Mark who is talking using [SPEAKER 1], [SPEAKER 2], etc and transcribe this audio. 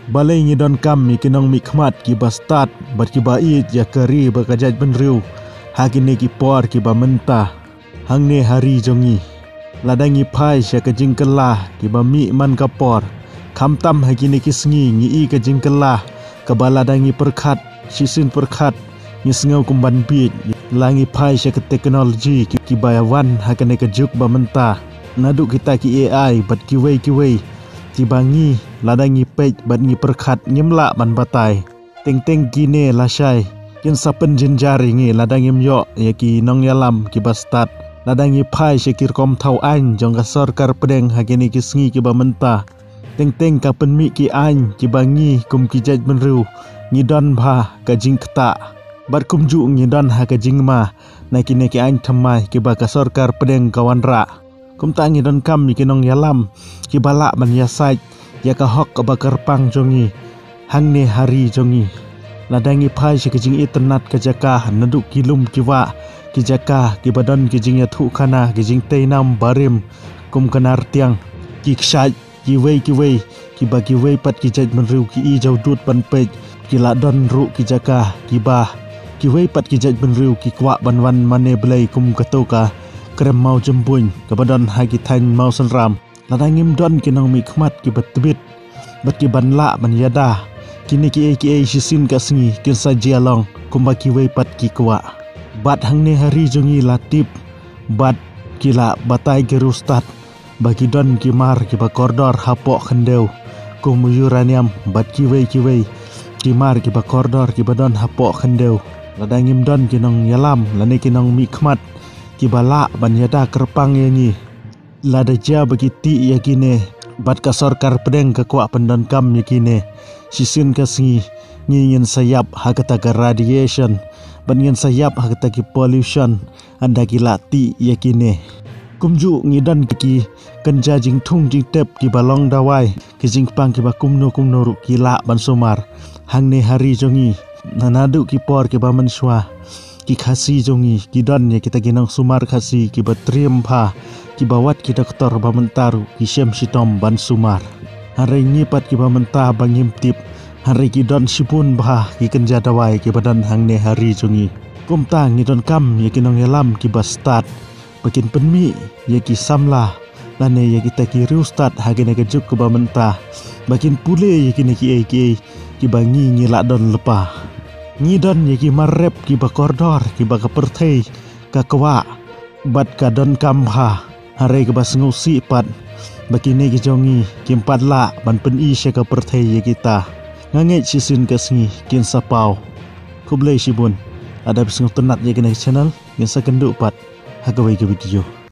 [SPEAKER 1] balai ngidon kam ikinong mikmat ki bastat bat ki bait ya kari bakajat benriu hakine ki por ki ba mentah hangne hari jongi ladangi phai sya ka jingkelah ki ba mi man kapor khamtam hakine ki sngi ngi ka jingkelah ka baladangi perkhat sisin perkhat ngi sngau kumban bit langi phai sya ka teknologi ki bayawan hakane ka juk ba mentah nadu kita ki AI bat ki wei tibangi ladangi pej bat ngi perkhat nyemla man batai teng kine lasai kin sapen jinjari ngi ladangi myo ya ki nong yalam ki bastat ladangi phai syakir kom thau an jong ka sarkar pedeng hakini ki sngi ki ba mentah teng kapen mi ki an ki bangi kum ki jaj menru ngidon bha ka jing kta bat kum ju ngidon ha ka jing ma na kine ki an thamai ki ba ka sarkar pedeng kawan ra kum ta ngidon kam mi ki nong yalam ki bala man yasai ya ka hok ka bakar pang jongi hangne hari jongi ladangi phai sy ka jing itnat ka jaka nadu kilum ki wa ki jaka ki badan ki jing ya thu khana ki jing teinam barim kum kanar tiang ki ksai ki wei ki ba ki wei pat ki jaj menru ki I jau dut pan pej ki la don ru ki jaka ki ba ki wei pat ki jaj menru ki kwa banwan mane blai kum katoka krem mau jembuñ ka badan ha ki thain mau sanram ladangim don ki nong mi khmat ki batbit bat ki banla ban yada kini ki sisin ka sngi kin sa jialong kumba ki wei pat ki kwa bat hangne hari jongi latip bat kila batai ki rustat bagi don ki mar ki ba kordor hapok khendeu kum uranium bat ki wei ki mar ki ba kordor ki badon hapok khendeu ladangim don ki nong yalam lane ki nong mi khmat ki bala ban yada kerpang yangi lada ja bagi ti yakine bat ka sarkar pedeng ka kwa pendon kam yakine sisin ka sngi ngin sayap hakata ka radiation ban ngin sayap hakata ki pollution anda ki lati yakine kumju ngidan ki kenja jing thung jing tep ki balong dawai ki jing pang ki ba kumno ru ki la ban sumar hangne hari jongi nanadu ki por ki ba manswa ki khasi jongi ki don ya kita ginang sumar khasi ki ba triam pha ki bawat ki doktor ba mentaru ki syem sitom ban sumar hari nyipat ki ba mentah bangim tip hari ki don sipun bah ki kenja dawai ki badan hangne hari jongi kumtang ni don kam ya kinong yalam ki bastat bakin penmi ya ki samla lane ya kita ki rustat hagene ke juk ba mentah bakin pule ya kini ki bangi ngila don lepa ngidon ya ki marep ki ba kordor ki ba ka perthei ka kwa bat ka don kamha hare ka basngu si pat bakine ki jongi ki padla ban pen I sya ka perthei ya kita ngange sisin ka sngi kin sapau kublai sibun ada bisngu tenat ya kini channel yang sa kendu pat hagawai ke video